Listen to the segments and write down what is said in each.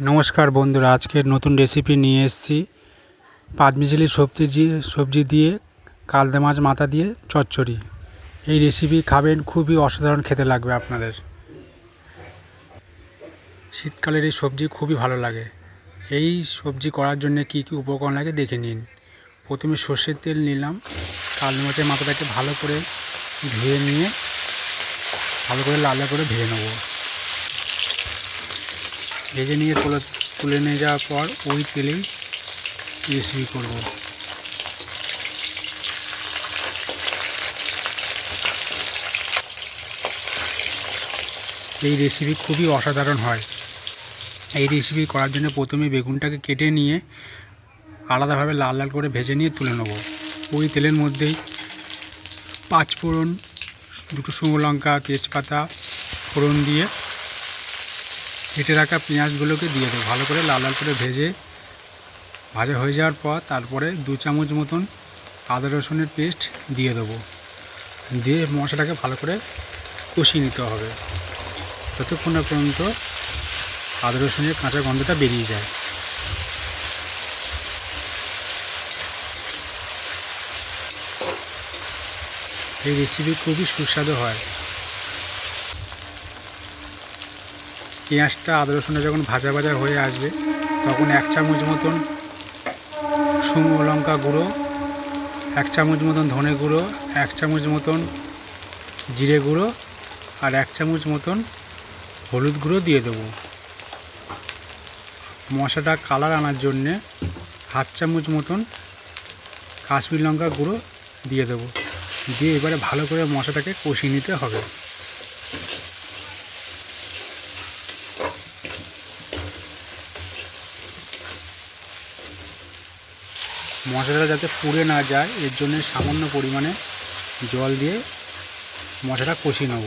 নমস্কার বন্ধুরা, আজকের নতুন রেসিপি নিয়ে এসেছি। পাঁচমিশালি সবজি দিয়ে কালদে মাছ মাথা দিয়ে চচ্চড়ি। এই রেসিপি খাবেন, খুবই অসাধারণ খেতে লাগবে আপনাদের। শীতকালের এই সবজি খুবই ভালো লাগে। এই সবজি করার জন্য কি কি উপকরণ লাগে দেখে নিন। প্রথমে সর্ষের তেল নিলাম। কালদে মাছের মাথাটাকে ভালো করে ধুয়ে নিয়ে ভালো করে লাল করে ভেজে নেব। ভেজে নিয়ে তুলে নিয়ে যাওয়ার পর ওই তেলেই রেসিপি করব। এই রেসিপি খুবই অসাধারণ হয়। এই রেসিপি করার জন্য প্রথমে বেগুনটাকে কেটে নিয়ে আলাদাভাবে লাল লাল করে ভেজে নিয়ে তুলে নেব। ওই তেলের মধ্যেই পাঁচফোড়ন, দুটো শুকনো লঙ্কা, তেজপাতা ফোড়ন দিয়ে কেটে রাখা পেঁয়াজগুলোকে দিয়ে দেবো। ভালো করে লাল লাল করে ভাজা হয়ে যাওয়ার পর তারপরে 2 চামচ মতন আদা রসুনের পেস্ট দিয়ে দেবো। দিয়ে মশলাটাকে ভালো করে কষিয়ে নিতে হবে যতক্ষণ না পর্যন্ত আদা রসুনের কাঁচা গন্ধটা বেরিয়ে যায়। এই রেসিপি খুবই সুস্বাদু হয়। পেঁয়াজটা আদা রসুনটা যখন ভাজা ভাজা হয়ে আসবে তখন 1 চামচ মতন শুকনো লঙ্কা গুঁড়ো, 1 চামচ মতন ধনে গুঁড়ো, 1 চামচ মতন জিরে গুঁড়ো আর 1 চামচ মতন হলুদ গুঁড়ো দিয়ে দেবো। মশলাটা কালার আনার জন্যে 1/2 চামচ মতন কাশ্মীরি লঙ্কা গুঁড়ো দিয়ে দেবো। দিয়ে এবারে ভালো করে মশলাটাকে কষিয়ে নিতে হবে। মশলাটা যাতে পুড়ে না যায় এর জন্য সামান্য পরিমাণে জল দিয়ে মশলাটা কষিয়ে নেব।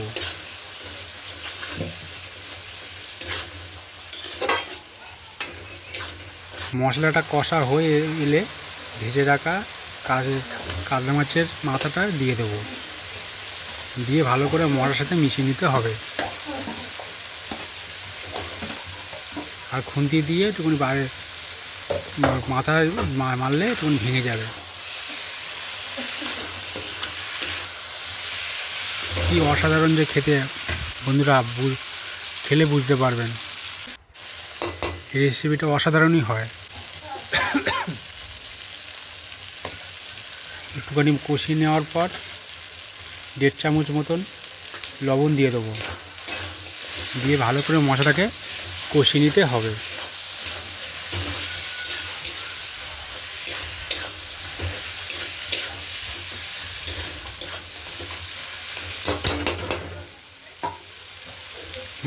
মশলাটা কষা হয়ে এলে ভেজে রাখা কাতলা মাছের মাথাটা দিয়ে দেবো। দিয়ে ভালো করে মশলার সাথে মিশিয়ে নিতে হবে। আর খুন্তি দিয়ে একটুখানি মাথায় মারলে তখন ভেঙে যাবে। কি অসাধারণ যে খেতে, বন্ধুরা খেলে বুঝতে পারবেন। এই রেসিপিটা অসাধারণই হয়। একটুখানি কষিয়ে নেওয়ার পর 1.5 চামচ মতন লবণ দিয়ে দেবো। দিয়ে ভালো করে মশলাটাকে কষিয়ে নিতে হবে।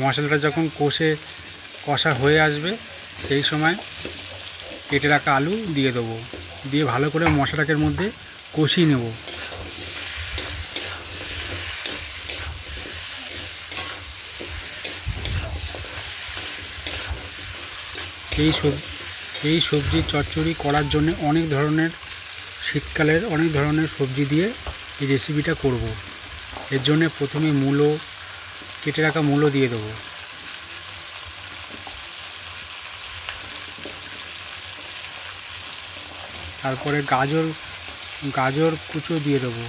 মশলাটা যখন কষা হয়ে আসবে সেই সময় কেটে রাখা আলু দিয়ে দেবো। দিয়ে ভালো করে মশলাটার মধ্যে কষিয়ে নেব। এই সবজি চচ্চড়ি করার জন্য শীতকালের অনেক ধরনের সবজি দিয়ে এই রেসিপিটা করব। এর জন্য প্রথমে কেটে রাখা মূলো দিয়ে দেবো। তারপরে গাজর কুচো দিয়ে দেবো।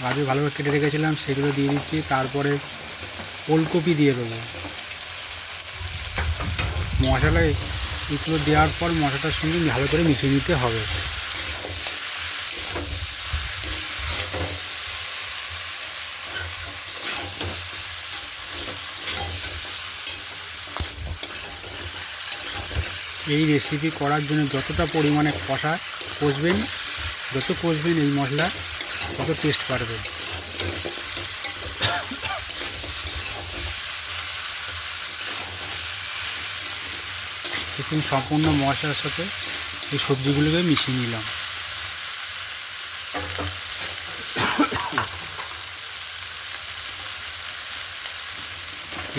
গাজর ভালোভাবে কেটে রেখেছিলাম সেগুলো দিয়ে দিচ্ছি। তারপরে ওলকপি দিয়ে দেবো। মশলায় এগুলো দেওয়ার পর মশলাটার সঙ্গে ভালো করে মিশিয়ে নিতে হবে। এই রেসিপি করার জন্য যতটা পরিমাণে যত কষবেন এই মশলা তত টেস্ট বাড়বে। দেখুন সম্পূর্ণ মশলার সাথে এই সবজিগুলোকে মিশিয়ে নিলাম।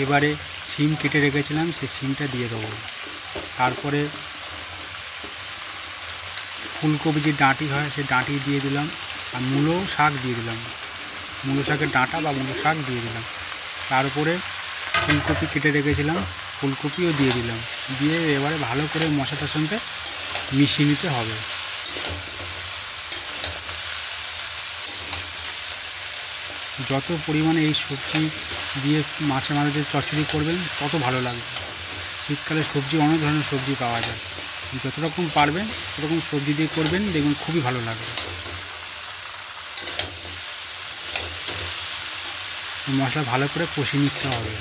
এবারে শিম কেটে রেখেছিলাম সেই শিমটা দিয়ে দেবো। তারপরে ফুলকপি যে ডাঁটি হয় সেই ডাঁটি দিয়ে দিলাম। আর মূলো শাক দিয়ে দিলাম। মূলো শাকের ডাঁটা বা মূলো শাক দিয়ে দিলাম। তার উপরে ফুলকপি কেটে রেখেছিলাম ফুলকপিও দিয়ে দিলাম, দিয়ে এবারে ভালো করে মশলাটার সঙ্গে মিশিয়ে নিতে হবে। যত পরিমাণে এই সবজি দিয়ে মাছের মাথা দিয়ে চচ্চড়ি করবেন তত ভালো লাগবে। শীতকালে সবজি অনেক ধরনের সবজি পাওয়া যায়, যত রকম পারবেন তত রকম সবজি দিয়ে করবেন, দেখবেন খুবই ভালো লাগবে। মশলা ভালো করে কষিয়ে নিতে হবে।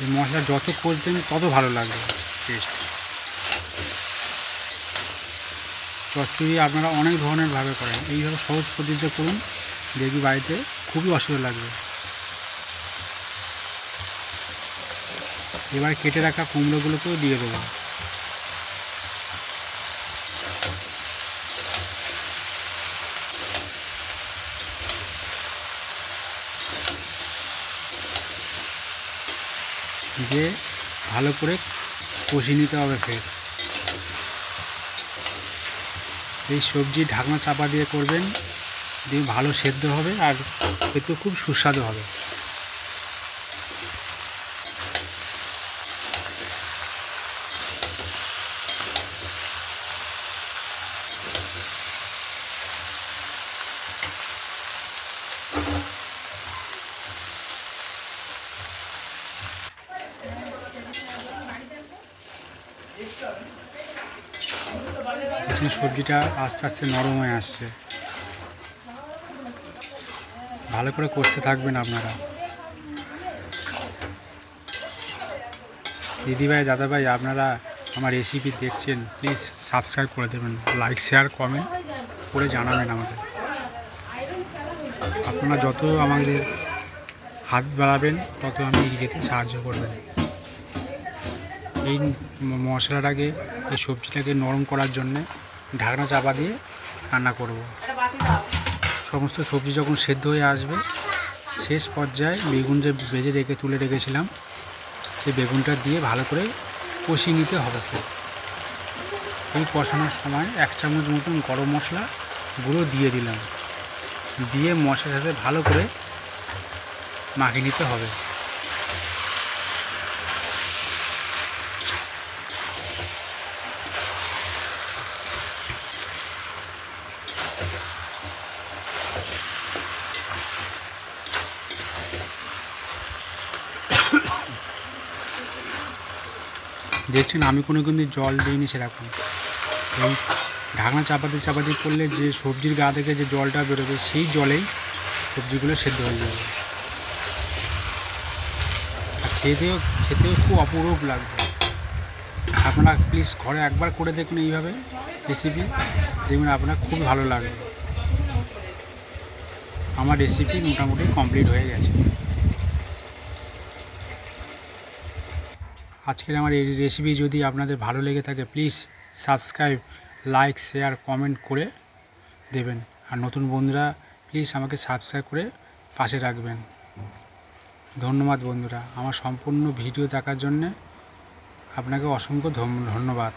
এই মশলা যত কষবেন তত ভালো লাগবে টেস্ট। চচ্চড়ি আপনারা অনেক ধরনের ভাবে করেন, এইভাবে সহজ পদ্ধতিতে করুন, দেখবি বাড়িতে খুবই অসুবিধা লাগবে। এবার কেটে রাখা কুমড়োগুলোকেও দিয়ে দেবো। দিয়ে ভালো করে কষিয়ে নিতে হবে। ফের এই সবজি ঢাকনা চাপা দিয়ে করবেন, দিয়ে ভালো সেদ্ধ হবে আর খেতে খুব সুস্বাদু হবে। সবজিটা আস্তে আস্তে নরম হয়ে আসছে, ভালো করে কষতে থাকবেন আপনারা। দিদিভাই দাদাভাই, আপনারা আমার রেসিপি দেখছেন, প্লিজ সাবস্ক্রাইব করে দেবেন, লাইক শেয়ার কমেন্ট করে জানাবেন আমাকে। আপনারা যত আমাদের হাত বাড়াবেন তত আমি এগিয়ে যেতে সাহায্য করবেন। এই মশলাটাকে, এই সবজিটাকে নরম করার জন্যে ঢাকনা চাপা দিয়ে রান্না করব। সমস্ত সবজি যখন সেদ্ধ হয়ে আসবে, শেষ পর্যায়ে বেগুন যে ভেজে তুলে রেখেছিলাম, সেই বেগুনটা দিয়ে ভালো করে কষিয়ে নিতে হবে। এই কষানোর সময় 1 চামচ মতন গরম মশলা গুঁড়ো দিয়ে দিলাম, দিয়ে মশলার সাথে ভালো করে মাখিয়ে নিতে হবে। দেখছেন আমি কোনো কিন্তু জল দিইনি সেরকম। এই ঢাকনা চাপাতে করলে যে সবজির গা থেকে যে জলটা বেরোবে, সেই জলেই সবজিগুলো সেদ্ধ হয়ে যাবে। আর খেতেও খুব অপরূপ লাগবে। আপনারা প্লিজ ঘরে একবার করে দেখুন এইভাবে রেসিপি, দেখবেন আপনার খুব ভালো লাগবে। আমার রেসিপি মোটামুটি কমপ্লিট হয়ে গেছে। আজকের আমার এই রেসিপি যদি আপনাদের ভালো লেগে থাকে, please subscribe, like, share, comment করে দেবেন। আর নতুন বন্ধুরা প্লিজ আমাকে সাবস্ক্রাইব করে পাশে রাখবেন। ধন্যবাদ বন্ধুরা, আমার সম্পূর্ণ ভিডিও দেখার জন্যে আপনাকে অসংখ্য ধন্যবাদ।